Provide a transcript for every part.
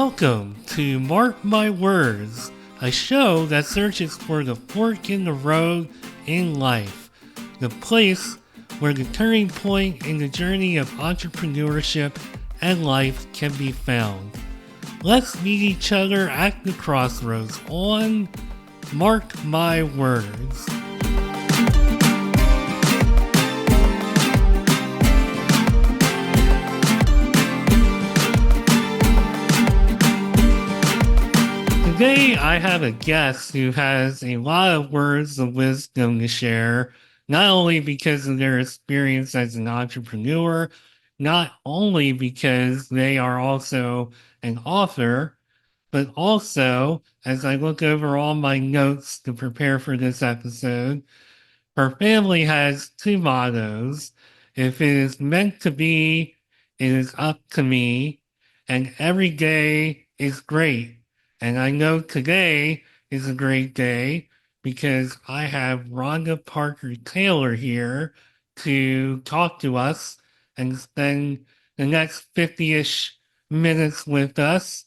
Welcome to Marc My Words, a show that searches for the fork in the road in life, the place where the turning point in the journey of entrepreneurship and life can be found. Let's meet each other at the crossroads on Marc My Words. Today, I have a guest who has a lot of words of wisdom to share, not only because of their experience as an entrepreneur, not only because they are also an author, but also, as I look over all my notes to prepare for this episode, her family has two mottos. If it is meant to be, it is up to me, and every day is great. And I know today is a great day because I have Rhonda Parker-Taylor here to talk to us and spend the next 50-ish minutes with us.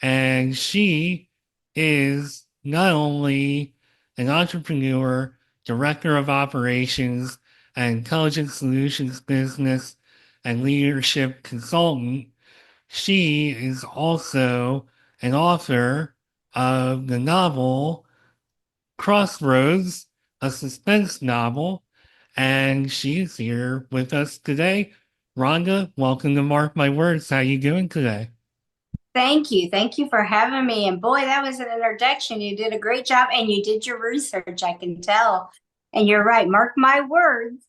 And she is not only an entrepreneur, director of operations, and intelligent solutions business and leadership consultant, she is also an author of the novel Crossroads, a suspense novel, and she's here with us today. Rhonda, welcome to Marc My Words. How you doing today? Thank you. Thank you for having me. And boy, that was an introduction. You did a great job and you did your research, I can tell. And you're right. Mark my words.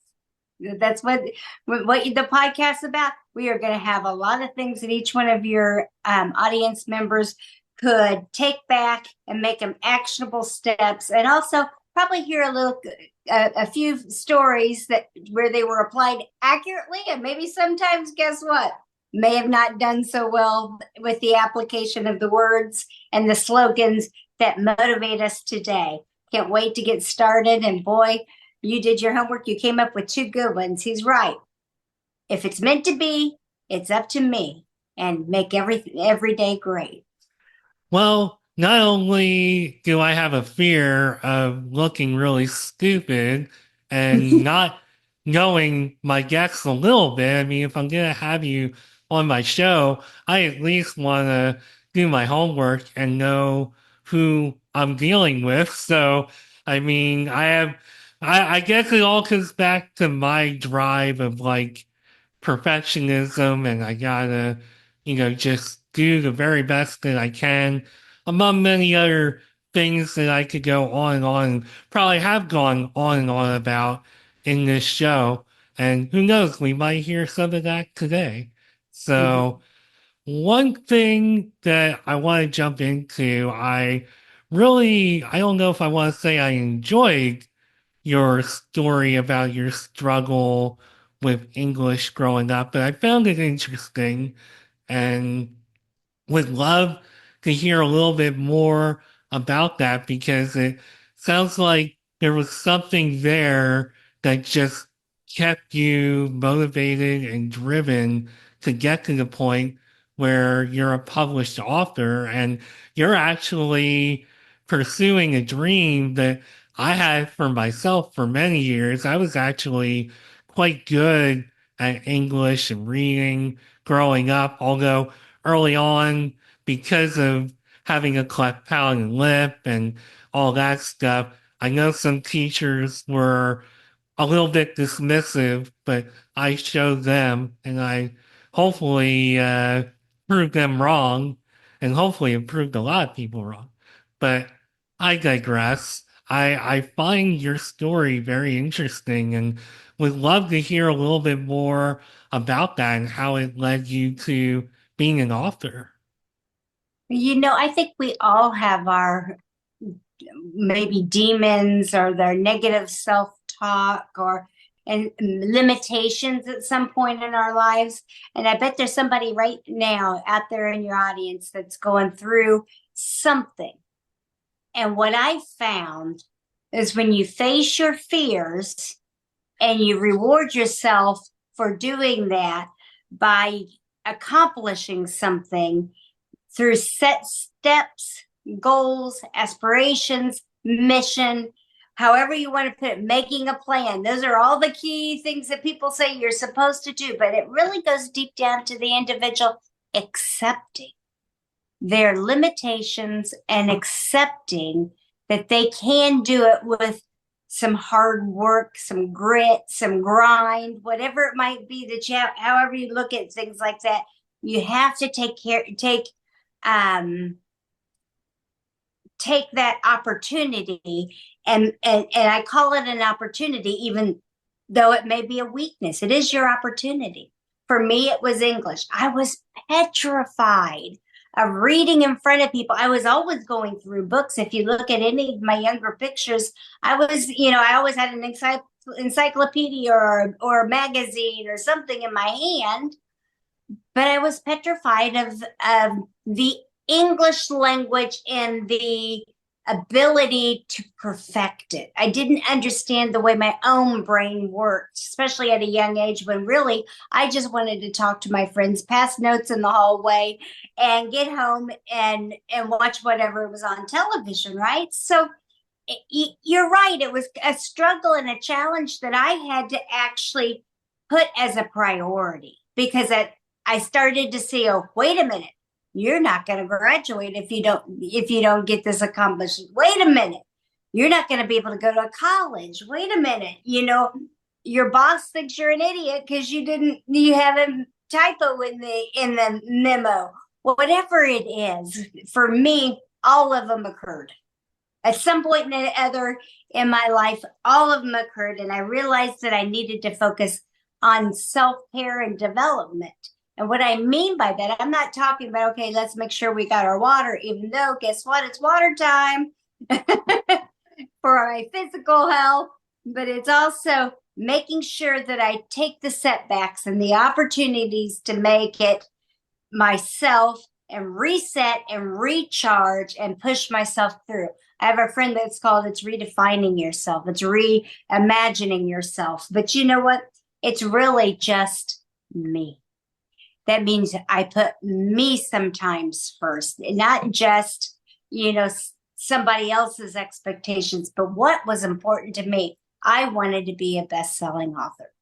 That's what the podcast's about. We are going to have a lot of things that each one of your audience members could take back and make them actionable steps, and also probably hear a few stories that where they were applied accurately, and maybe sometimes, guess what, may have not done so well with the application of the words and the slogans that motivate us today. Can't wait to get started. And boy, you did your homework. You came up with two good ones. He's right. If it's meant to be, it's up to me, and make every day great. Well, not only do I have a fear of looking really stupid and not knowing my guests a little bit, I mean, if I'm going to have you on my show, I at least want to do my homework and know who I'm dealing with. So, I mean, I guess it all comes back to my drive of like perfectionism, and I gotta, just do the very best that I can, among many other things that I could go on and on, probably have gone on and on about in this show. And who knows, we might hear some of that today. So, one thing that I want to jump into, I don't know if I want to say I enjoyed your story about your struggle with English growing up, but I found it interesting and would love to hear a little bit more about that because it sounds like there was something there that just kept you motivated and driven to get to the point where you're a published author and you're actually pursuing a dream that I had for myself for many years. I was actually quite good at English and reading growing up, although early on, because of having a cleft palate and lip and all that stuff, I know some teachers were a little bit dismissive, but I showed them and I hopefully proved them wrong and hopefully it proved a lot of people wrong. But I digress. I find your story very interesting and would love to hear a little bit more about that and how it led you to being an author. I think we all have our maybe demons or their negative self-talk or and limitations at some point in our lives. And I bet there's somebody right now out there in your audience that's going through something. And what I found is when you face your fears and you reward yourself for doing that by accomplishing something, through set steps, goals, aspirations, mission, however you want to put it, making a plan. Those are all the key things that people say you're supposed to do, but it really goes deep down to the individual accepting their limitations and accepting that they can do it with some hard work, some grit, some grind, whatever it might be that you have, however you look at things like that, you have to um take that opportunity and I call it an opportunity, even though it may be a weakness. It is your opportunity. For me, it was English. I was petrified of reading in front of people. I was always going through books. If you look at any of my younger pictures, I always had an encyclopedia or a magazine or something in my hand, but I was petrified of the English language and the ability to perfect it. I didn't understand the way my own brain worked, especially at a young age when really I just wanted to talk to my friends, pass notes in the hallway, and get home and watch whatever was on television, right? So you're right. It was a struggle and a challenge that I had to actually put as a priority because I started to see, oh, wait a minute, you're not going to graduate if you don't get this accomplished. Wait a minute, you're not going to be able to go to college. Wait a minute, your boss thinks you're an idiot because you have a typo in the memo. Whatever it is, for me, all of them occurred at some point or other in my life. All of them occurred, and I realized that I needed to focus on self-care and development. And what I mean by that, I'm not talking about, okay, let's make sure we got our water, even though, guess what? It's water time for my physical health, but it's also making sure that I take the setbacks and the opportunities to make it myself and reset and recharge and push myself through. I have a friend that's called it's redefining yourself. It's reimagining yourself. But you know what? It's really just me. That means I put me sometimes first, not just, somebody else's expectations, but what was important to me. I wanted to be a best-selling author.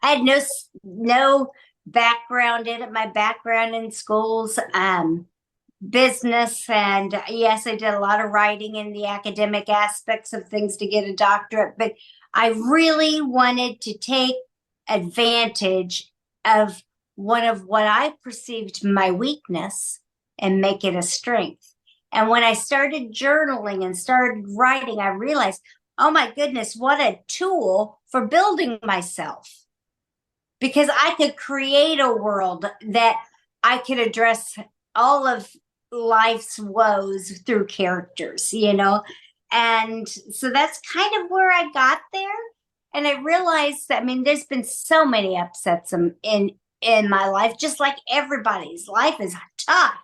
I had no background in it. My background in schools, business, and yes, I did a lot of writing in the academic aspects of things to get a doctorate, but I really wanted to take advantage of one of what I perceived my weakness and make it a strength. And when I started journaling and started writing, I realized, oh my goodness, what a tool for building myself. Because I could create a world that I could address all of life's woes through characters, And so that's kind of where I got there. And I realized that, there's been so many upsets in my life, just like everybody's life is tough.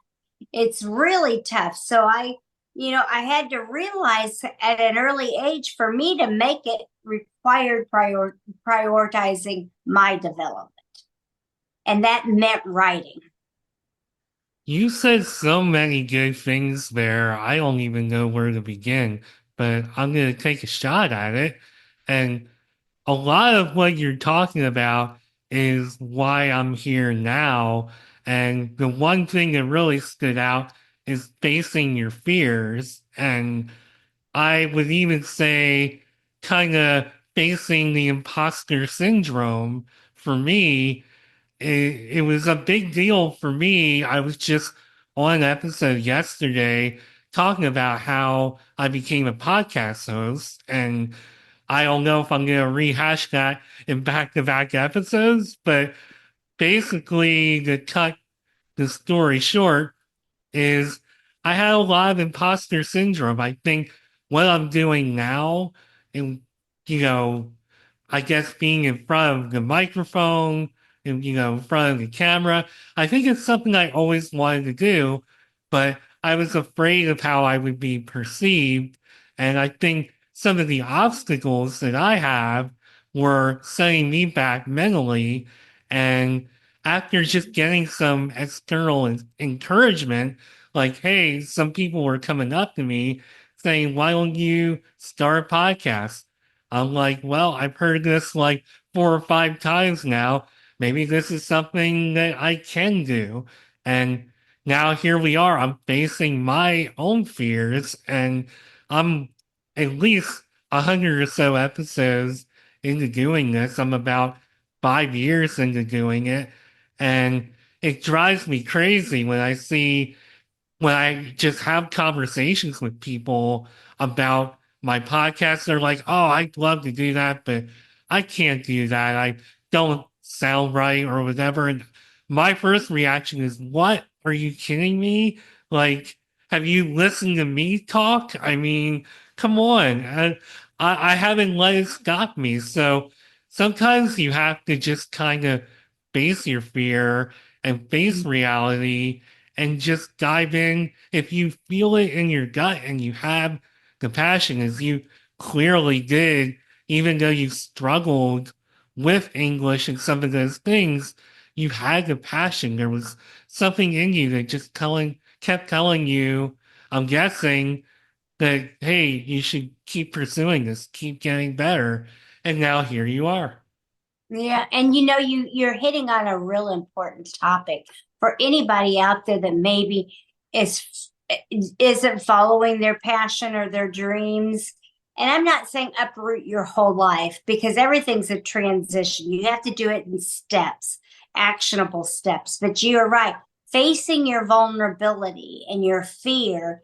It's really tough. So I had to realize at an early age, for me to make it required prioritizing my development. And that meant writing. You said so many good things there. I don't even know where to begin, but I'm going to take a shot at it. And a lot of what you're talking about is why I'm here now. And the one thing that really stood out is facing your fears. And I would even say kind of facing the imposter syndrome for me. It was a big deal for me. I was just on an episode yesterday talking about how I became a podcast host, and I don't know if I'm going to rehash that in back-to-back episodes, but basically, to cut the story short, is I had a lot of imposter syndrome. I think what I'm doing now, and you know, I guess being in front of the microphone and in front of the camera, I think it's something I always wanted to do, but I was afraid of how I would be perceived. And I think some of the obstacles that I have were setting me back mentally. And after just getting some external encouragement, like, hey, some people were coming up to me saying, why don't you start a podcast? I'm like, well, I've heard this like 4 or 5 times now. Maybe this is something that I can do. And now here we are. I'm facing my own fears, and I'm at least 100 or so episodes into doing this. I'm about 5 years into doing it. And it drives me crazy when I just have conversations with people about my podcast. They're like, oh, I'd love to do that, but I can't do that. I don't sound right or whatever. And my first reaction is, what? Are you kidding me? Like, have you listened to me talk? I mean, come on. I haven't let it stop me. So sometimes you have to just kind of face your fear and face reality and just dive in. If you feel it in your gut and you have the passion, as you clearly did, even though you struggled with English and some of those things, you had the passion. There was something in you that just kept telling you, I'm guessing, that, hey, you should keep pursuing this, keep getting better. And now here you are. Yeah, and you're hitting on a real important topic for anybody out there that maybe is isn't following their passion or their dreams. And I'm not saying uproot your whole life, because everything's a transition. You have to do it in steps, actionable steps. But you're right. Facing your vulnerability and your fear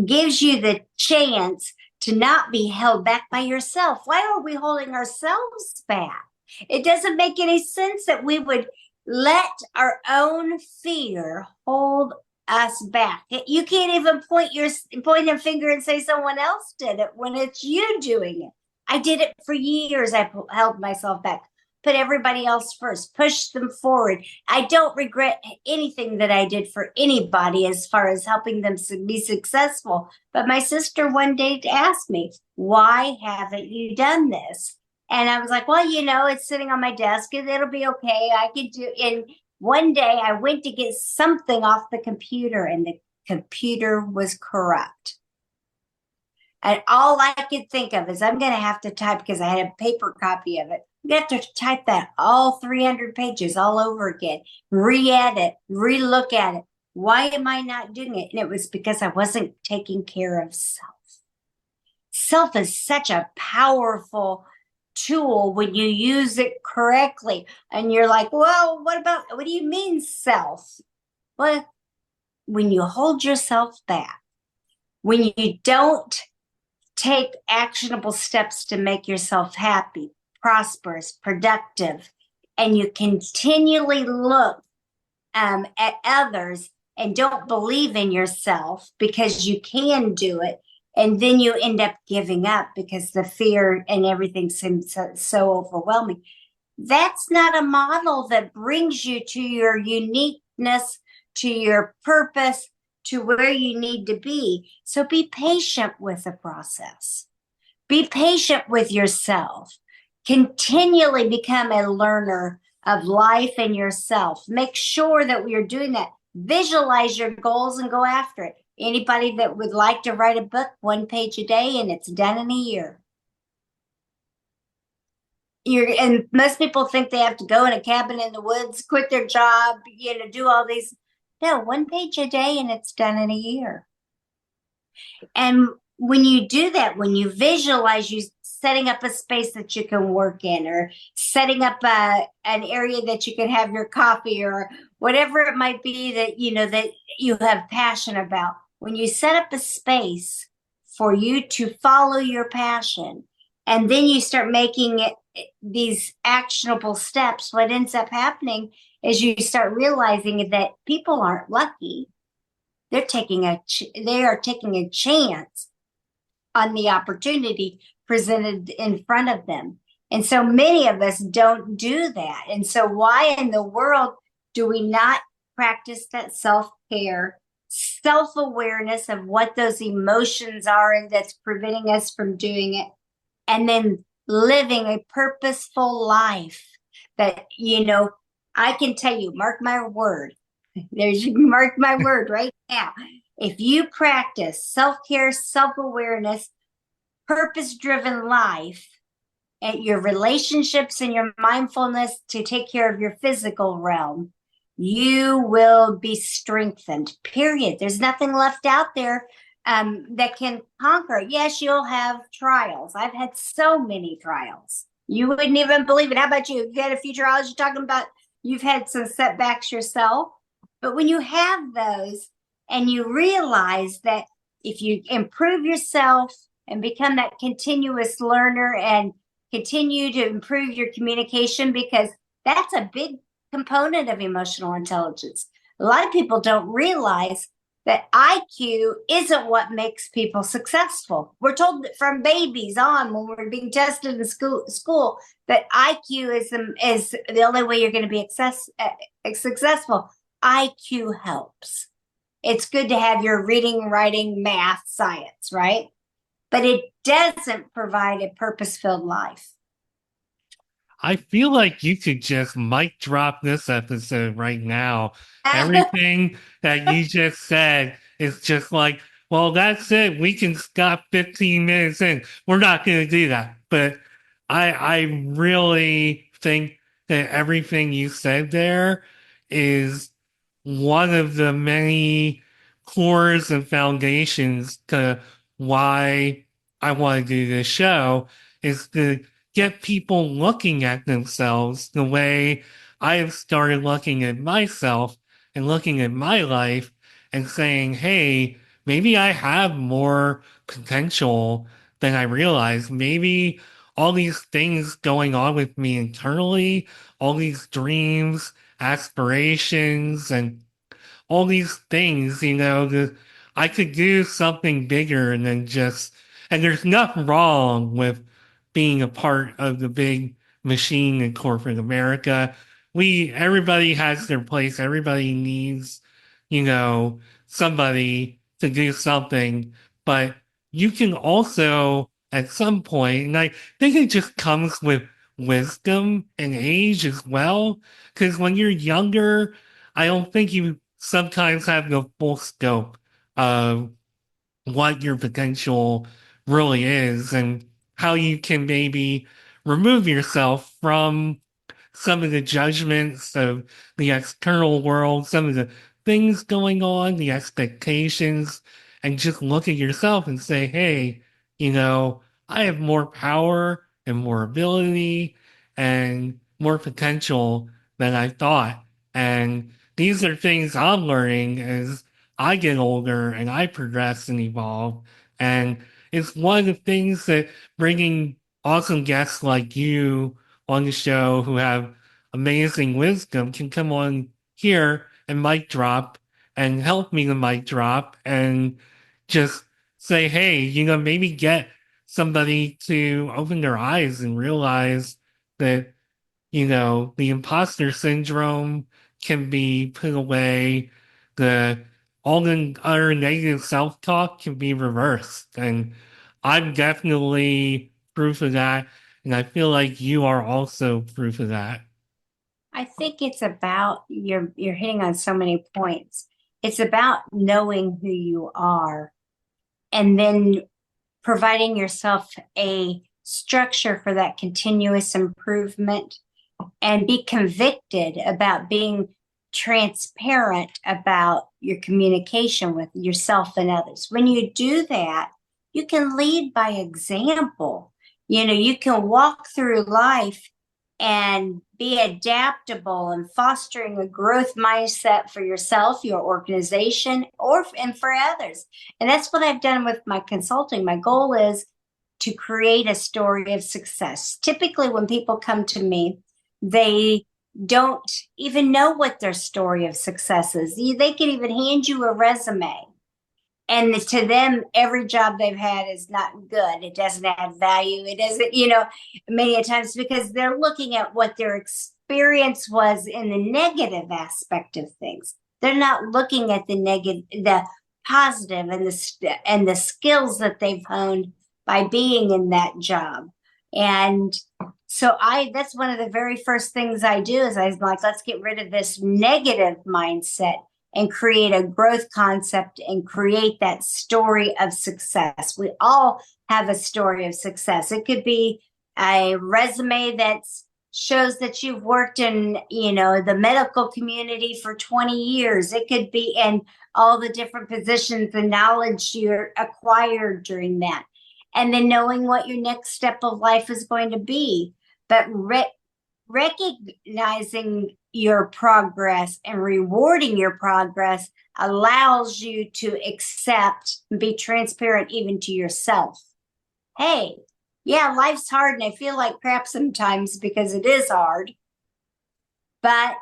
gives you the chance to not be held back by yourself. Why are we holding ourselves back? It doesn't make any sense that we would let our own fear hold us back. You can't even point a finger and say someone else did it when it's you doing it. I did it for years. I held myself back, put everybody else first, push them forward. I don't regret anything that I did for anybody as far as helping them be successful. But my sister one day asked me, why haven't you done this? And I was like, well, it's sitting on my desk and it'll be okay. I can do. And one day I went to get something off the computer and the computer was corrupt. And all I could think of is I'm going to have to type, because I had a paper copy of it. You have to type that all 300 pages all over again, re-edit, re-look at it. Why am I not doing it? And it was because I wasn't taking care of self. Self is such a powerful tool when you use it correctly. And you're like, well, what do you mean self? Well, when you hold yourself back, when you don't take actionable steps to make yourself happy, prosperous, productive, and you continually look at others and don't believe in yourself because you can do it, and then you end up giving up because the fear and everything seems so overwhelming. That's not a model that brings you to your uniqueness, to your purpose, to where you need to be. So be patient with the process. Be patient with yourself. Continually become a learner of life and yourself. Make sure that we are doing that. Visualize your goals and go after it. Anybody that would like to write a book, 1 page a day, and it's done in a year. And most people think they have to go in a cabin in the woods, quit their job, do all these. No, 1 page a day and it's done in a year. And when you do that, when you visualize you setting up a space that you can work in, or setting up an area that you can have your coffee, or whatever it might be that you have passion about, when you set up a space for you to follow your passion, and then you start making it these actionable steps, what ends up happening is you start realizing that people aren't lucky. They are taking a chance on the opportunity presented in front of them. And so many of us don't do that. And so why in the world do we not practice that self-care, self-awareness of what those emotions are and that's preventing us from doing it, and then living a purposeful life that, I can tell you, mark my word. There's mark my word right now. If you practice self-care, self-awareness, purpose-driven life, and your relationships and your mindfulness to take care of your physical realm, you will be strengthened. Period. There's nothing left out there that can conquer. Yes, you'll have trials. I've had so many trials. You wouldn't even believe it. How about you? You had a few trials. You're talking about you've had some setbacks yourself. But when you have those and you realize that if you improve yourself and become that continuous learner and continue to improve your communication, because that's a big component of emotional intelligence. A lot of people don't realize that IQ isn't what makes people successful. We're told that from babies on, when we're being tested in school that IQ is the only way you're going to be successful. IQ helps. It's good to have your reading, writing, math, science, right? But it doesn't provide a purpose-filled life. I feel like you could just mic drop this episode right now. Everything that you just said is just like, well, that's it. We can stop 15 minutes in. We're not going to do that. But I really think that everything you said there is one of the many cores and foundations to why I want to do this show is to get people looking at themselves the way I have started looking at myself and looking at my life and saying, hey, maybe I have more potential than I realize. Maybe all these things going on with me internally, all these dreams, aspirations, and all these things, I could do something bigger than just, and there's nothing wrong with being a part of the big machine in corporate America. Everybody has their place. Everybody needs, somebody to do something, but you can also, at some point, and I think it just comes with wisdom and age as well, because when you're younger, I don't think you sometimes have the full scope of what your potential really is and how you can maybe remove yourself from some of the judgments of the external world, some of the things going on, the expectations, and just look at yourself and say, hey, I have more power and more ability and more potential than I thought. And these are things I'm learning as I get older and I progress and evolve. And it's one of the things that bringing awesome guests like you on the show who have amazing wisdom can come on here and mic drop and help me to mic drop and just say, hey, maybe get somebody to open their eyes and realize that, the imposter syndrome can be put away. All the other negative self-talk can be reversed. And I'm definitely proof of that. And I feel like you are also proof of that. I think it's about you're hitting on so many points. It's about knowing who you are and then providing yourself a structure for that continuous improvement and be convicted about being transparent about your communication with yourself and others. When you do that, you can lead by example. You can walk through life and be adaptable and fostering a growth mindset for yourself, your organization, and for others. And that's what I've done with my consulting. My goal is to create a story of success. Typically, when people come to me, they don't even know what their story of success is. They can even hand you a resume. And to them, every job they've had is not good. It doesn't add value. It doesn't, many times because they're looking at what their experience was in the negative aspect of things. They're not looking at the negative, the positive, and the skills that they've honed by being in that job. And So that's one of the very first things I do is I'm like, let's get rid of this negative mindset and create a growth concept and create that story of success. We all have a story of success. It could be a resume that shows that you've worked in, the medical community for 20 years. It could be in all the different positions and knowledge you acquired during that. And then knowing what your next step of life is going to be, but recognizing your progress and rewarding your progress allows you to accept and be transparent even to yourself. Hey, yeah, life's hard and I feel like crap sometimes because it is hard, but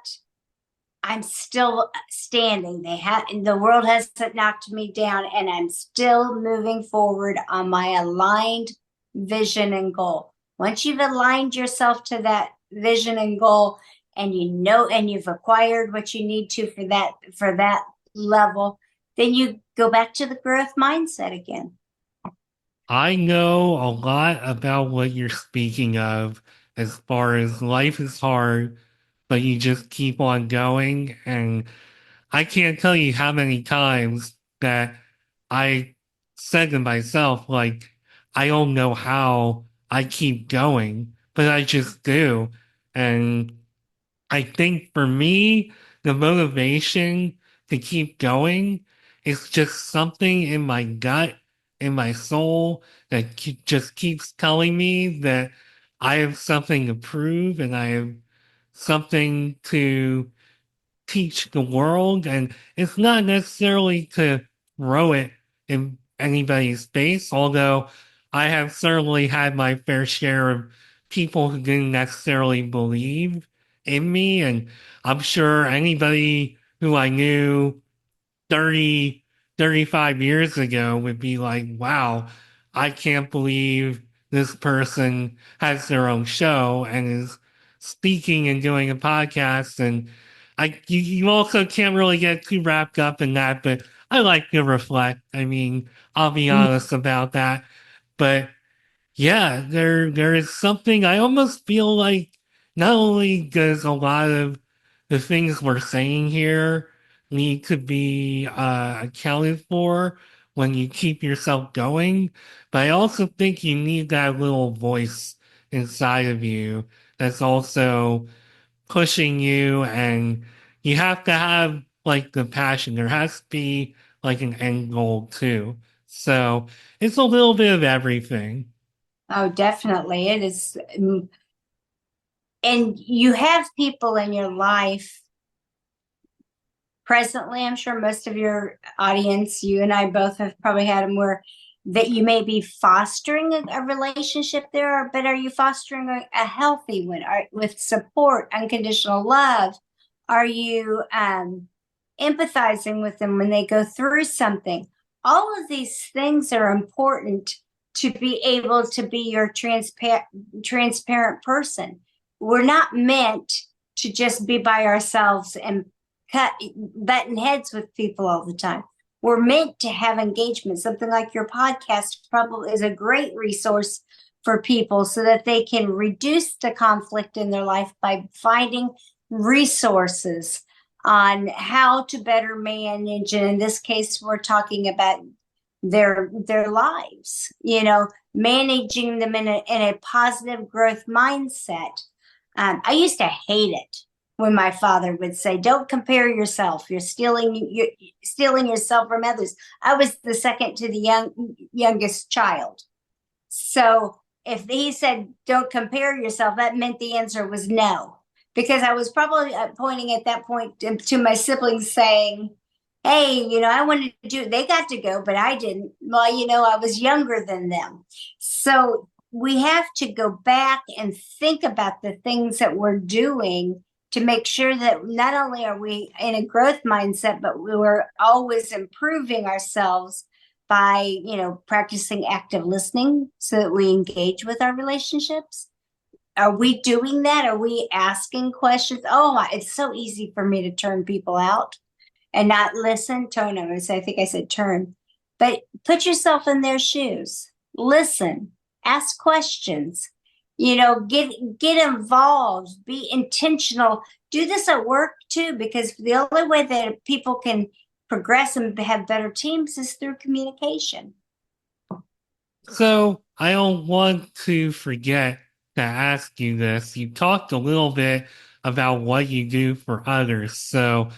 I'm still standing. The world hasn't knocked me down, and I'm still moving forward on my aligned vision and goal. Once you've aligned yourself to that vision and goal, and and you've acquired what you need to for that level, then you go back to the growth mindset again. I know a lot about what you're speaking of as far as life is hard, but you just keep on going. And I can't tell you how many times that I said to myself, like, I don't know how I keep going, but I just do. And I think for me, the motivation to keep going is just something in my gut, in my soul that just keeps telling me that I have something to prove and I have something to teach the world. And it's not necessarily to throw it in anybody's face, although I have certainly had my fair share of people who didn't necessarily believe in me. And I'm sure anybody who I knew 30, 35 years ago would be like, wow, I can't believe this person has their own show and is speaking and doing a podcast. And you also can't really get too wrapped up in that, but I like to reflect. I mean, I'll be honest about that. But yeah, there is something I almost feel like not only does a lot of the things we're saying here need to be accounted for when you keep yourself going, but I also think you need that little voice inside of you that's also pushing you, and you have to have like the passion. There has to be like an end goal too. So it's a little bit of everything. Oh, definitely. It is. And you have people in your life presently. I'm sure most of your audience, you and I both have probably had them where that you may be fostering a relationship there, but are you fostering a healthy one with support, unconditional love? Are you empathizing with them when they go through something? All of these things are important to be able to be your transparent person. We're not meant to just be by ourselves and button heads with people all the time. We're meant to have engagement. Something like your podcast probably is a great resource for people so that they can reduce the conflict in their life by finding resources on how to better manage. And in this case, we're talking about their lives, managing them in a positive growth mindset. I used to hate it when my father would say, "Don't compare yourself. You're stealing yourself from others." I was the second to the youngest child, so if he said, "Don't compare yourself," that meant the answer was no, because I was probably pointing at that point to my siblings, saying, "Hey, I wanted to do. They got to go, but I didn't. Well, I was younger than them." So we have to go back and think about the things that we're doing to make sure that not only are we in a growth mindset, but we were always improving ourselves by, practicing active listening so that we engage with our relationships. Are we doing that? Are we asking questions? Oh, it's so easy for me to turn people out and not listen. I think I said turn, but put yourself in their shoes. Listen, ask questions. Get involved, be intentional. Do this at work too, because the only way that people can progress and have better teams is through communication. So I don't want to forget to ask you this. You talked a little bit about what you do for others. So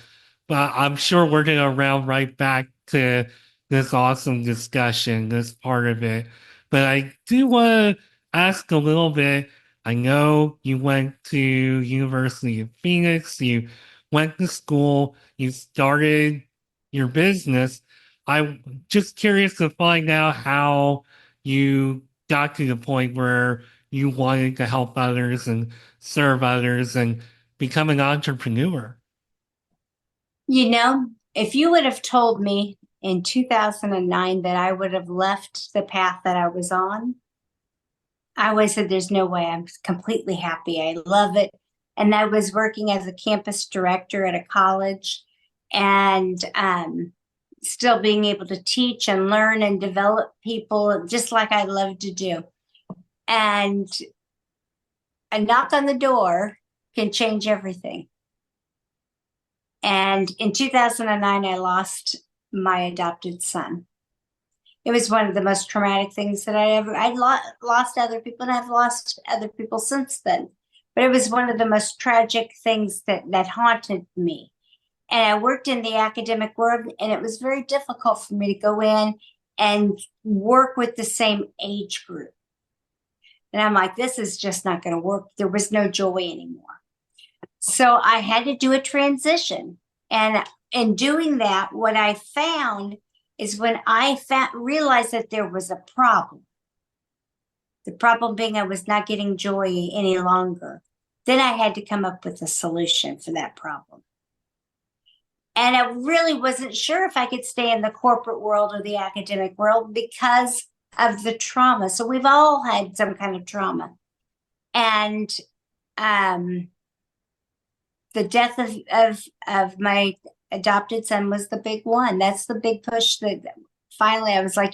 but I'm sure we're going to round right back to this awesome discussion, this part of it. But I do want to ask a little bit. I know you went to University of Phoenix, you went to school, you started your business. I'm just curious to find out how you got to the point where you wanted to help others and serve others and become an entrepreneur. If you would have told me in 2009 that I would have left the path that I was on, I would have said, there's no way. I'm completely happy. I love it. And I was working as a campus director at a college and still being able to teach and learn and develop people just like I love to do. And a knock on the door can change everything. And in 2009, I lost my adopted son. It was one of the most traumatic things that I'd lost other people, and I've lost other people since then. But it was one of the most tragic things that haunted me. And I worked in the academic world, and it was very difficult for me to go in and work with the same age group. And I'm like, this is just not going to work. There was no joy anymore. So I had to do a transition. And in doing that, what I found is when realized that there was a problem, the problem being I was not getting joy any longer, then I had to come up with a solution for that problem. And I really wasn't sure if I could stay in the corporate world or the academic world because of the trauma. So we've all had some kind of trauma. And the death of my adopted son was the big one. That's the big push that finally I was like,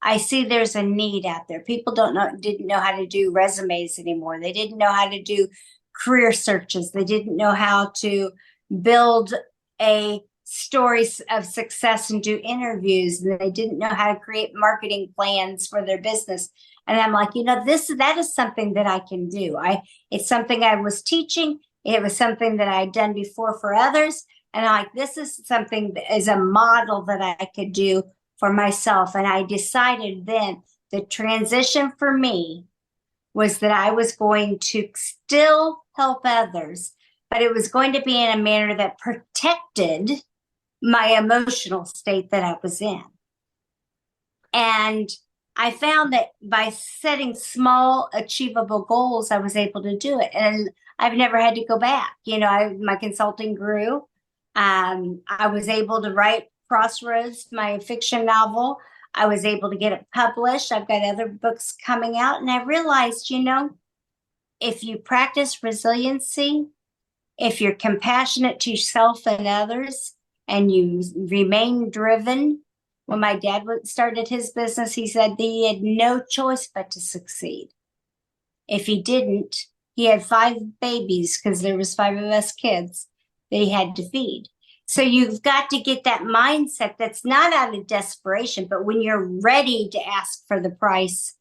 I see there's a need out there. People didn't know how to do resumes anymore. They didn't know how to do career searches. They didn't know how to build a story of success and do interviews. And they didn't know how to create marketing plans for their business. And I'm like, that is something that I can do. It's something I was teaching. It was something that I had done before for others. And I'm like, this is something that is a model that I could do for myself. And I decided then the transition for me was that I was going to still help others, but it was going to be in a manner that protected my emotional state that I was in. And I found that by setting small, achievable goals, I was able to do it. And I've never had to go back. My consulting grew. I was able to write Crossroads, my fiction novel. I was able to get it published. I've got other books coming out. And I realized, if you practice resiliency, if you're compassionate to yourself and others, and you remain driven. When my dad started his business, he said that he had no choice but to succeed. If he didn't, he had 5 babies because there was 5 of us kids that he had to feed. So you've got to get that mindset that's not out of desperation, but when you're ready to ask for the price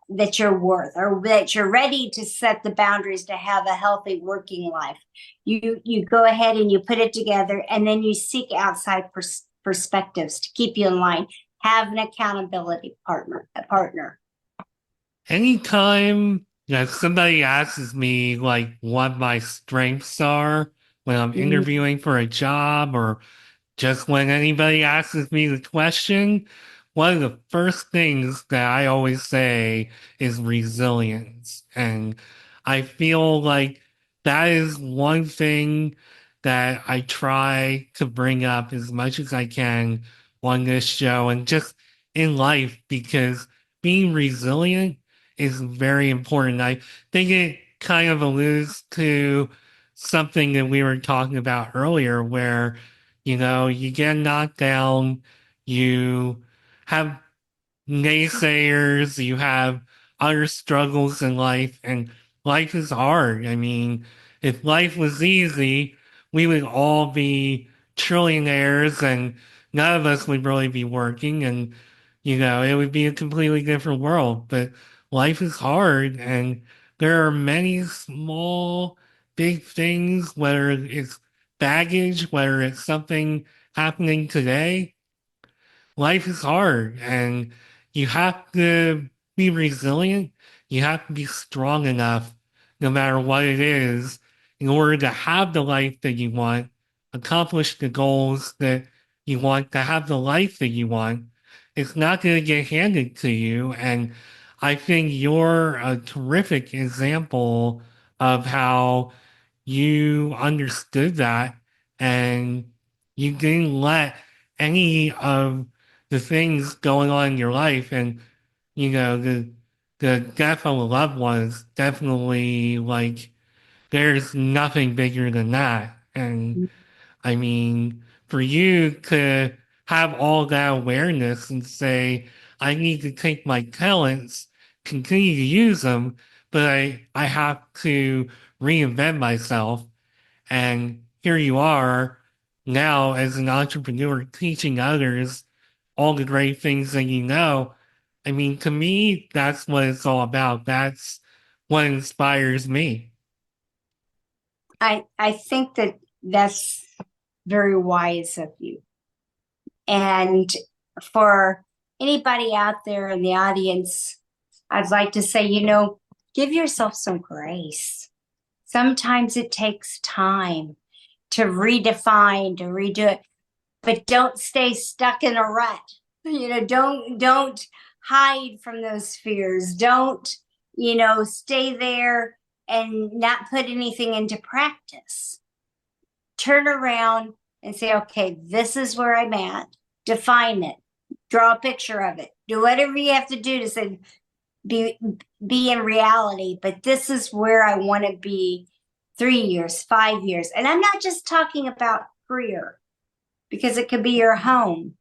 that you're worth, or that you're ready to set the boundaries to have a healthy working life, you go ahead and you put it together, and then you seek outside perspectives to keep you in line. Have an accountability partner. Anytime that somebody asks me like what my strengths are when I'm Mm-hmm. interviewing for a job or just when anybody asks me the question, one of the first things that I always say is resilience. And I feel like that is one thing that I try to bring up as much as I can on this show and just in life because being resilient is very important. I think it kind of alludes to something that we were talking about earlier where you get knocked down, you have naysayers, you have other struggles in life, and life is hard. I mean, if life was easy, we would all be trillionaires and none of us would really be working, and it would be a completely different world. But life is hard, and there are many small, big things, whether it's baggage, whether it's something happening today. Life is hard, and you have to be resilient. You have to be strong enough, no matter what it is, in order to have the life that you want, accomplish the goals that you want, to have the life that you want. It's not going to get handed to you. And I think you're a terrific example of how you understood that and you didn't let any of the things going on in your life, and the death of a loved one is definitely like there's nothing bigger than that. And I mean, for you to have all that awareness and say, I need to take my talents, continue to use them, but I have to reinvent myself. And here you are now as an entrepreneur teaching others all the great things that you know. I mean, to me, that's what it's all about. That's what inspires me. I think that that's very wise of you. And for anybody out there in the audience, I'd like to say, give yourself some grace. Sometimes it takes time to redefine, to redo it, but don't stay stuck in a rut. Don't hide from those fears. Don't, stay there and not put anything into practice. Turn around and say, okay, this is where I'm at. Define it. Draw a picture of it. Do whatever you have to do to say, be in reality, but this is where I want to be 3 years, 5 years. And I'm not just talking about career, because it could be your home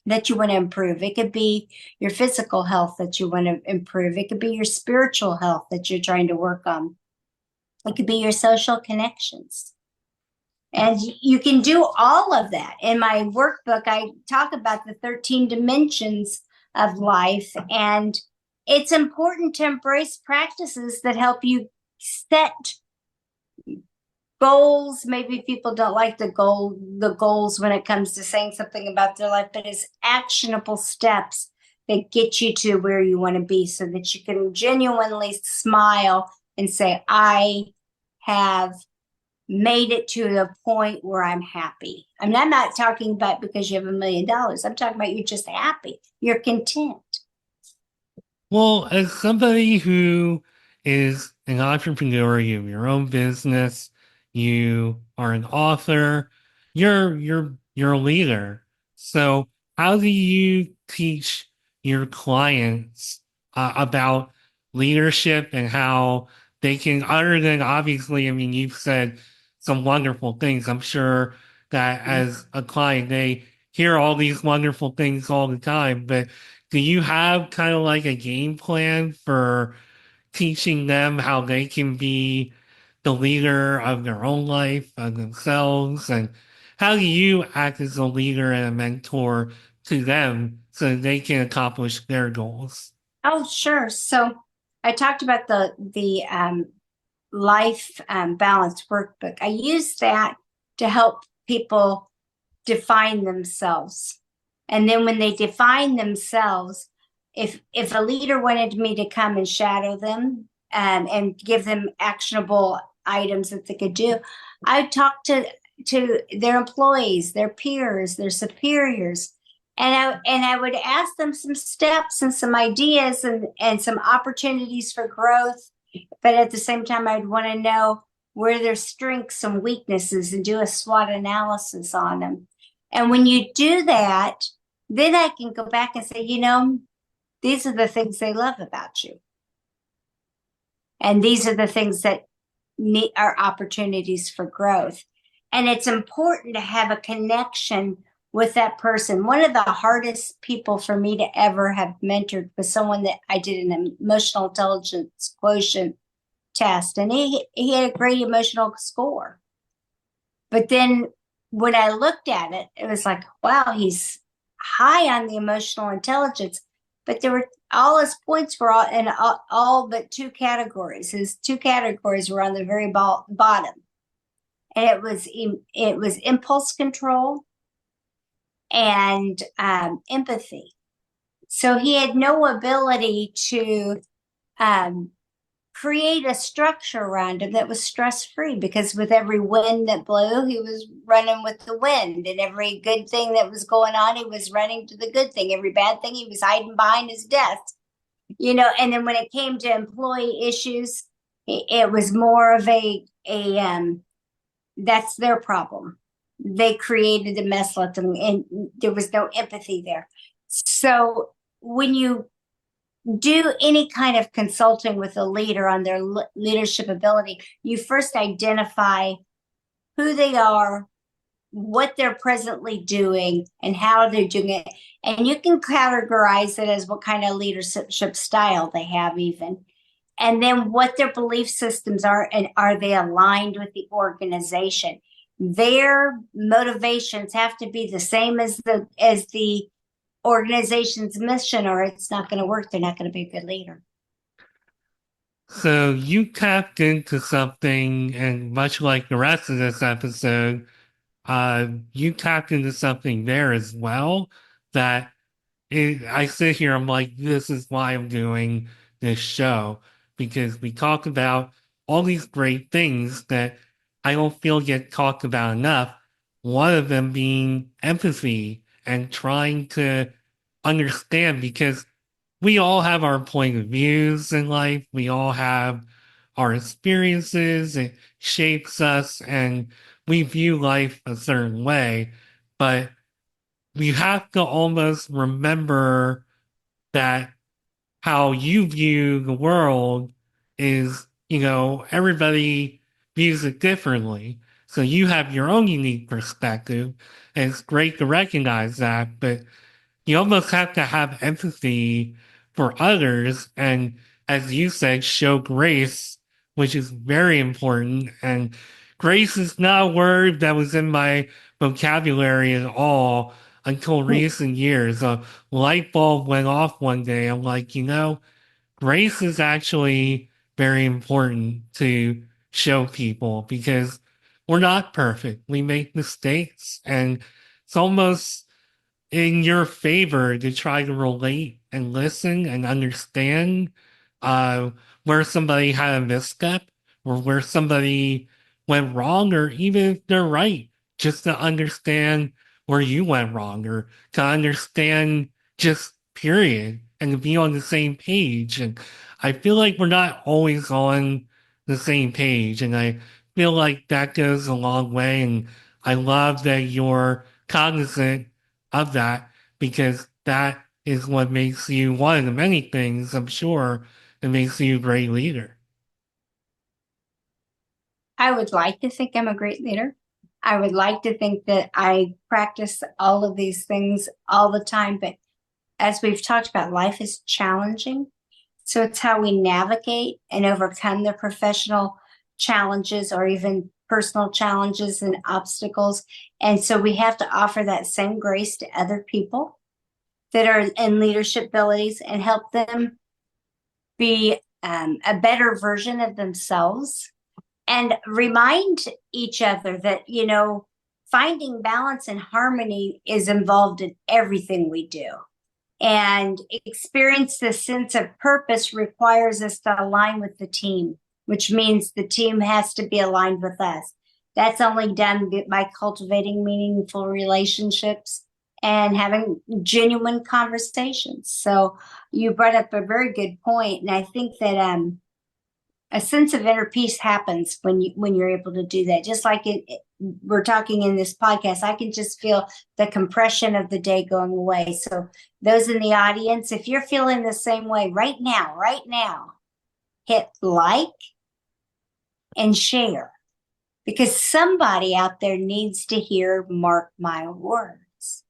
that you want to improve. It could be your physical health that you want to improve. It could be your spiritual health that you're trying to work on. It could be your social connections. And you can do all of that. In my workbook, I talk about the 13 dimensions of life, and it's important to embrace practices that help you set goals. Maybe people don't like the goals when it comes to saying something about their life, but it's actionable steps that get you to where you want to be, so that you can genuinely smile and say, I have made it to the point where I'm happy. I mean, I'm not talking about because you have $1 million. I'm talking about you're just happy. You're content. Well, as somebody who is an entrepreneur, you have your own business, you are an author, you're a leader. So how do you teach your clients about leadership and how they can, other than obviously, I mean, you've said some wonderful things. I'm sure that as a client, they hear all these wonderful things all the time, but do you have kind of like a game plan for teaching them how they can be the leader of their own life, of themselves, and how do you act as a leader and a mentor to them so that they can accomplish their goals? Oh, sure. So I talked about the life balance workbook. I use that to help people define themselves. And then when they define themselves, if a leader wanted me to come and shadow them and give them actionable items that they could do, I'd talk to their employees, their peers, their superiors, and I would ask them some steps and some ideas and some opportunities for growth. But at the same time, I'd want to know where their strengths and weaknesses and do a SWOT analysis on them. And when you do that, then I can go back and say, these are the things they love about you. And these are the things that are opportunities for growth. And it's important to have a connection with that person. One of the hardest people for me to ever have mentored was someone that I did an emotional intelligence quotient test, and he had a great emotional score. But then when I looked at it, it was like, wow, he's high on the emotional intelligence, but there were all his points were all in all but two categories. His two categories were on the very bottom, and it was impulse control and empathy. So he had no ability to um, create a structure around him that was stress free, because with every wind that blew, he was running with the wind, and every good thing that was going on, he was running to the good thing. Every bad thing, he was hiding behind his desk. And then when it came to employee issues, it was more of a that's their problem. They created a mess, let them, and there was no empathy there. So when you do any kind of consulting with a leader on their leadership ability, you first identify who they are, what they're presently doing, and how they're doing it. And you can categorize it as what kind of leadership style they have, even. And then what their belief systems are, and are they aligned with the organization? Their motivations have to be the same as the organization's mission, or it's not going to work. They're not going to be a good leader. So you tapped into something, and much like the rest of this episode, you tapped into something there as well that I sit here, I'm like, this is why I'm doing this show, because we talk about all these great things that I don't feel get talked about enough. One of them being empathy and trying to understand, because we all have our point of views in life. We all have our experiences. It shapes us and we view life a certain way. But we have to almost remember that how you view the world is, everybody views it differently. So you have your own unique perspective, and it's great to recognize that. But you almost have to have empathy for others and, as you said, show grace, which is very important. And grace is not a word that was in my vocabulary at all until recent years. A light bulb went off one day. I'm like, grace is actually very important to show people, because we're not perfect. We make mistakes, and it's almost in your favor to try to relate and listen and understand uh, where somebody had a misstep, or where somebody went wrong, or even if they're right, just to understand where you went wrong, or to understand just period, and to be on the same page. And I feel like we're not always on the same page, and I feel like that goes a long way. And I love that you're cognizant of that, because that is what makes you one of the many things, I'm sure, that makes you a great leader. I would like to think I'm a great leader. I would like to think that I practice all of these things all the time. But as we've talked about, life is challenging. So it's how we navigate and overcome the professional challenges, or even personal challenges and obstacles. And so we have to offer that same grace to other people that are in leadership abilities, and help them be a better version of themselves, and remind each other that, finding balance and harmony is involved in everything we do. And experience the sense of purpose requires us to align with the team, which means the team has to be aligned with us. That's only done by cultivating meaningful relationships and having genuine conversations. So you brought up a very good point, and I think that a sense of inner peace happens when you're able to do that. Just like we're talking in this podcast, I can just feel the compression of the day going away. So those in the audience, if you're feeling the same way right now, hit like and share, because somebody out there needs to hear Mark My Words.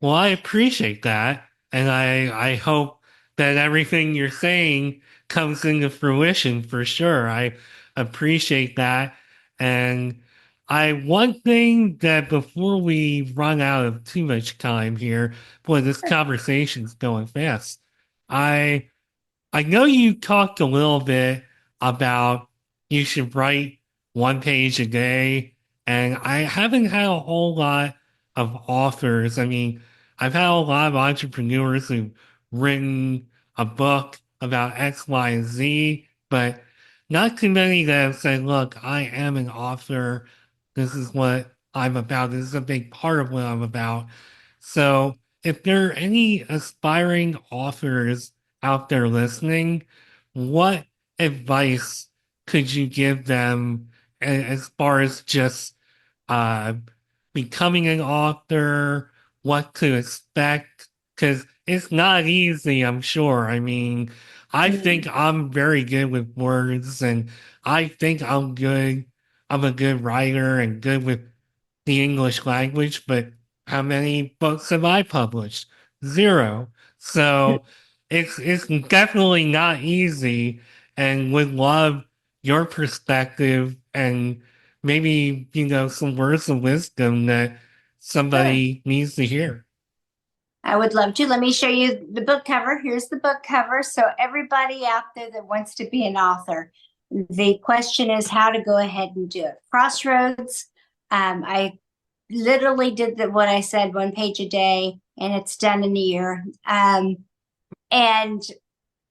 Well, I appreciate that. And I hope that everything you're saying comes into fruition for sure. I appreciate that. And one thing that before we run out of too much time here, boy, this conversation's going fast. I I know you talked a little bit about you should write one page a day, and I haven't had a whole lot of authors. I mean, I've had a lot of entrepreneurs who've written a book about X, Y, and Z, but not too many that have said, look, I am an author. This is what I'm about. This is a big part of what I'm about. So if there are any aspiring authors out there listening, what advice could you give them as far as just uh, becoming an author, what to expect? Because it's not easy, I'm sure. I mean, I think Mm. I'm very good with words, and I think I'm good. I'm a good writer and good with the English language, but how many books have I published? Zero. So it's definitely not easy, and would love your perspective and maybe some words of wisdom that Sure. somebody needs to hear. I would love to. Let me show you the book cover. Here's the book cover. So, everybody out there that wants to be an author, the question is how to go ahead and do it. Crossroads. I literally did what I said, one page a day, and it's done in a year. And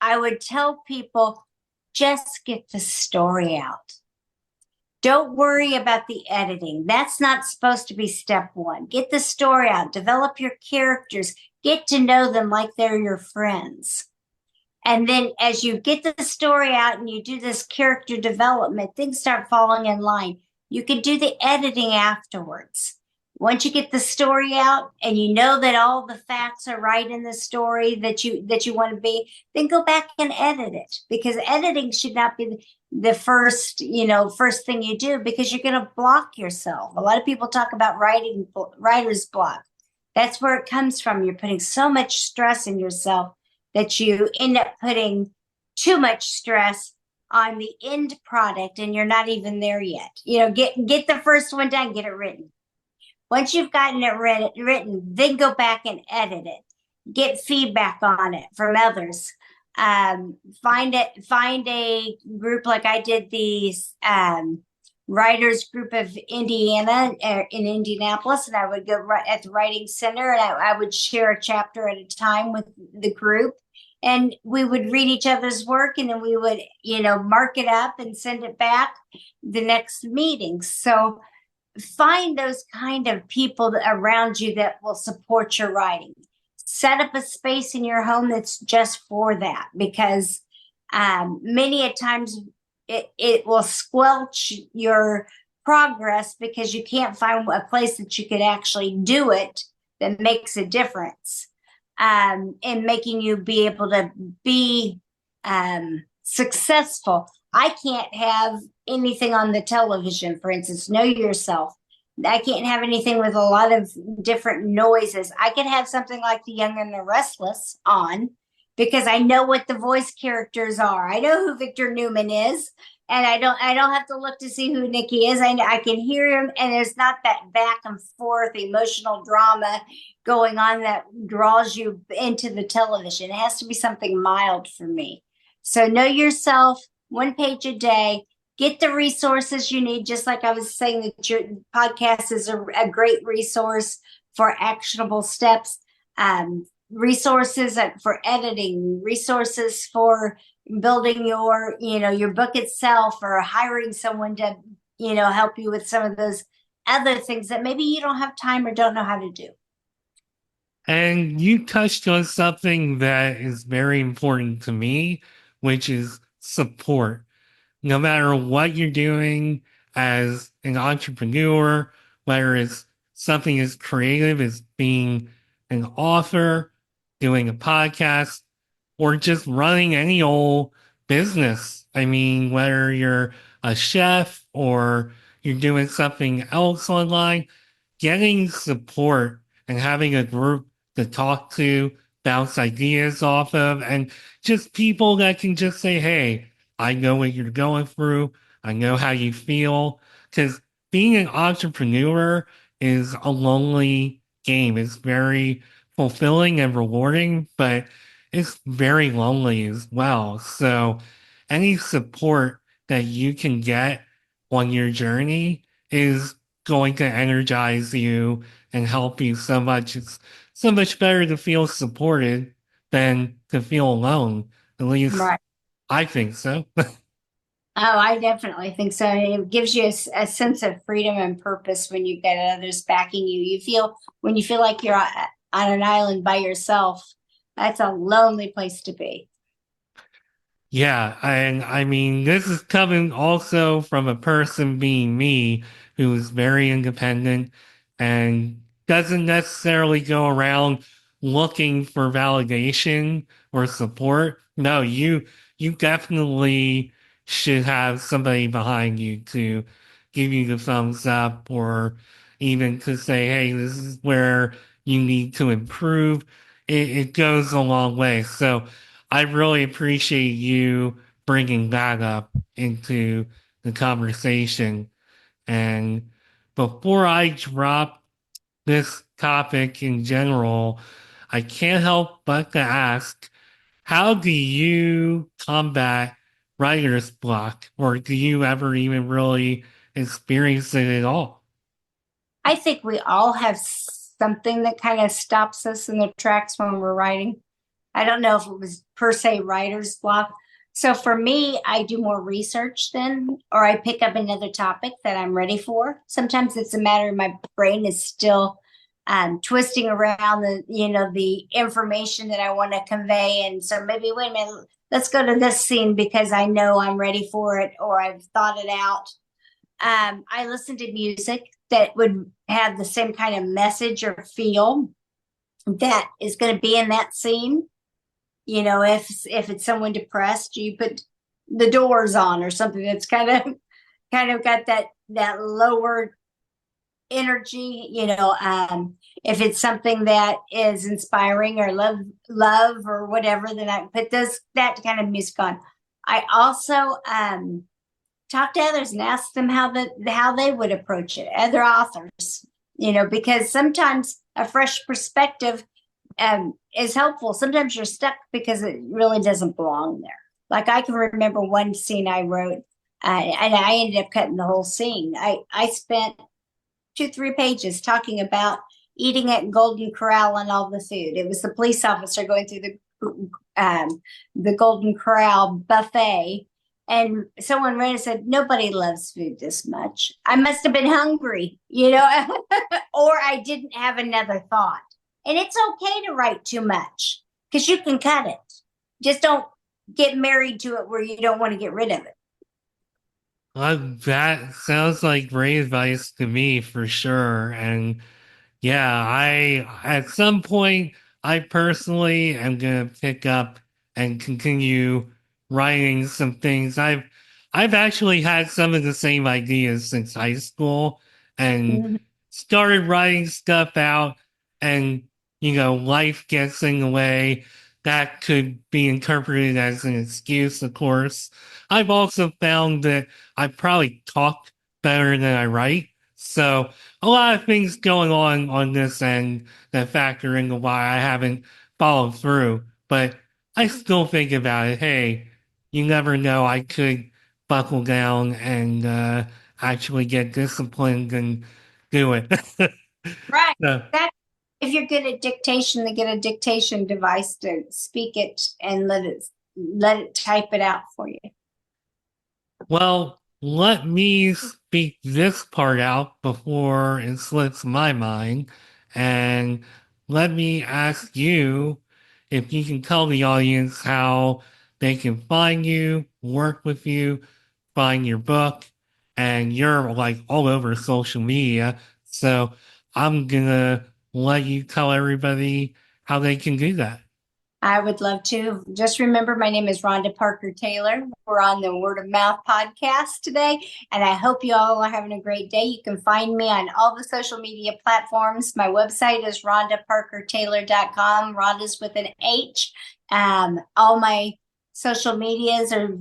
I would tell people just get the story out. Don't worry about the editing. That's not supposed to be step one. Get the story out, develop your characters, get to know them like they're your friends. And then as you get the story out and you do this character development, things start falling in line. You can do the editing afterwards. Once you get the story out and you know that all the facts are right in the story that you want to be, then go back and edit it, because editing should not be the first thing you do, because you're going to block yourself. A lot of people talk about writer's block. That's where it comes from. You're putting so much stress in yourself that you end up putting too much stress on the end product, and you're not even there yet. Get the first one done, get it written. Once you've gotten it written, then go back and edit it. Get feedback on it from others. Find a group like I did, these writers group of Indiana in Indianapolis, and I would go right at the writing center, and I would share a chapter at a time with the group, and we would read each other's work, and then we would mark it up and send it back the next meeting. So find those kind of people around you that will support your writing. Set up a space in your home that's just for that, because many a times it will squelch your progress because you can't find a place that you could actually do it that makes a difference in making you be able to be successful. I can't have anything on the television, for instance, Know Yourself. I can't have anything with a lot of different noises. I can have something like The Young and the Restless on, because I know what the voice characters are. I know who Victor Newman is, and I don't have to look to see who Nikki is. I can hear him, and there's not that back and forth emotional drama going on that draws you into the television. It has to be something mild for me. So Know Yourself, one page a day. Get the resources you need. Just like I was saying, that your podcast is a great resource for actionable steps. Resources for editing, resources for building your book itself, or hiring someone to help you with some of those other things that maybe you don't have time or don't know how to do. And you touched on something that is very important to me, which is support. No matter what you're doing as an entrepreneur, whether it's something as creative as being an author, doing a podcast, or just running any old business. I mean, whether you're a chef or you're doing something else online, getting support and having a group to talk to, bounce ideas off of, and just people that can just say, hey, I know what you're going through. I know how you feel. Because being an entrepreneur is a lonely game. It's very fulfilling and rewarding, but it's very lonely as well. So, any support that you can get on your journey is going to energize you and help you so much. It's so much better to feel supported than to feel alone. At least Right. I think so. Oh, I definitely think so. It gives you a sense of freedom and purpose when you've got others backing you. You feel when you feel like you're on an island by yourself, that's a lonely place to be. Yeah, and I mean, this is coming also from a person being me who is very independent and doesn't necessarily go around looking for validation or support. No, you definitely should have somebody behind you to give you the thumbs up or even to say, hey, this is where you need to improve. It goes a long way. So I really appreciate you bringing that up into the conversation. And before I drop this topic in general, I can't help but to ask, how do you combat writer's block, or do you ever even really experience it at all? I think we all have something that kind of stops us in the tracks when we're writing. I don't know if it was per se writer's block. So for me, I do more research then, or I pick up another topic that I'm ready for. Sometimes it's a matter of my brain is still twisting around the information that I want to convey. And so maybe, wait a minute, let's go to this scene because I know I'm ready for it or I've thought it out. I listen to music that would have the same kind of message or feel that is going to be in that scene. If it's someone depressed, you put the Doors on or something that's kind of got that lower energy. If it's something that is inspiring or love or whatever, then I put that kind of music on. I also talk to others and ask them how they would approach it, other authors, because sometimes a fresh perspective is helpful. Sometimes you're stuck because it really doesn't belong there. Like I can remember one scene I wrote, and I ended up cutting the whole scene. I spent 2-3 pages talking about eating at Golden Corral and all the food. It was the police officer going through the Golden Corral buffet, and someone ran and said, "Nobody loves food this much." I must have been hungry, or I didn't have another thought. And it's okay to write too much because you can cut it. Just don't get married to it where you don't want to get rid of it. That sounds like great advice to me for sure. And yeah, at some point, I personally am gonna pick up and continue writing some things. I've actually had some of the same ideas since high school and Mhm. started writing stuff out, and life gets in the way. That could be interpreted as an excuse, of course. I've also found that I probably talk better than I write. So a lot of things going on this end that factor into why I haven't followed through. But I still think about it. Hey, you never know. I could buckle down and actually get disciplined and do it. Right. So, That if you're good at dictation, to get a dictation device to speak it and let it type it out for you. well, let me speak this part out before it slips my mind. And let me ask you if you can tell the audience how they can find you, work with you, find your book, and you're like all over social media. So I'm gonna let you tell everybody how they can do that. I would love to. Just remember, my name is Rhonda Parker-Taylor. We're on the Word of Mouth podcast today, and I hope you all are having a great day. You can find me on all the social media platforms. My website is rhondaparkertaylor.com. Rhonda's with an H. All my social medias are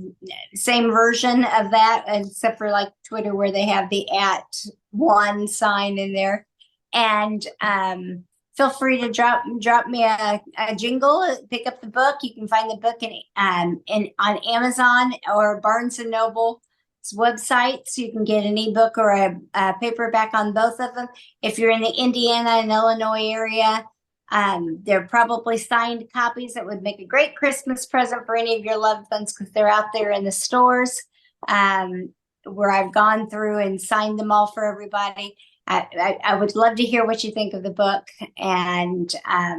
same version of that, except for like Twitter, where they have the @1 sign in there. And feel free to drop me a jingle, pick up the book. You can find the book in on Amazon or Barnes and Noble's website, so you can get an ebook or a paperback on both of them. If you're in the Indiana and Illinois area, they're probably signed copies that would make a great Christmas present for any of your loved ones, because they're out there in the stores, where I've gone through and signed them all for everybody. I would love to hear what you think of the book, and I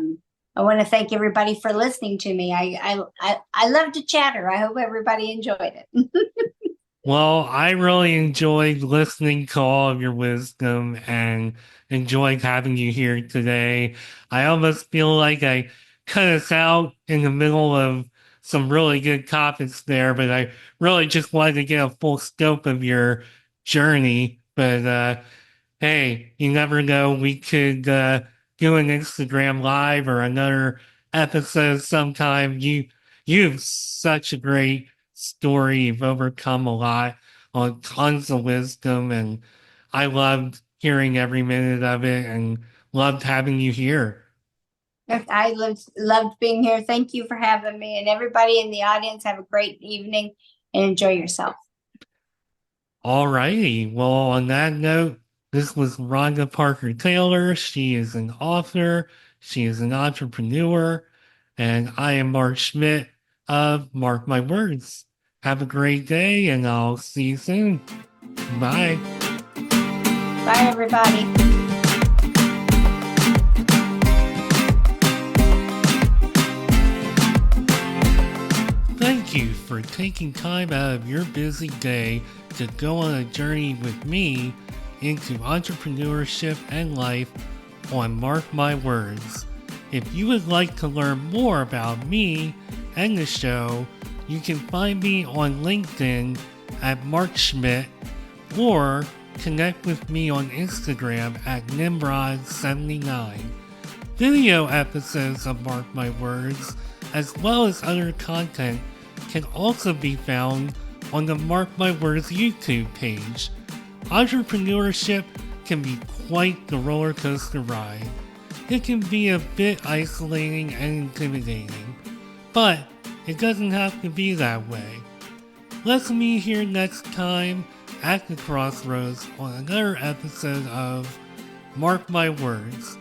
want to thank everybody for listening to me. I love to chatter. I hope everybody enjoyed it. Well, I really enjoyed listening to all of your wisdom and enjoyed having you here today. I almost feel like I cut us out in the middle of some really good topics there, but I really just wanted to get a full scope of your journey. But hey, you never know. We could do an Instagram live or another episode sometime. You've such a great story. You've overcome a lot on tons of wisdom, and I loved hearing every minute of it and loved having you here. I loved being here. Thank you for having me, and everybody in the audience, have a great evening and enjoy yourself. Alrighty. Well, on that note, this was Rhonda Parker-Taylor. She is an author, she is an entrepreneur, and I am Mark Schmidt of Mark My Words. Have a great day, and I'll see you soon. Bye. Bye, everybody. Thank you for taking time out of your busy day to go on a journey with me into entrepreneurship and life on Mark My Words. If you would like to learn more about me and the show, you can find me on LinkedIn at Mark Schmidt, or connect with me on Instagram at Nimrod79. Video episodes of Mark My Words, as well as other content, can also be found on the Mark My Words YouTube page. Entrepreneurship can be quite the roller coaster ride. It can be a bit isolating and intimidating, but it doesn't have to be that way. Let's meet here next time at the crossroads on another episode of Mark My Words.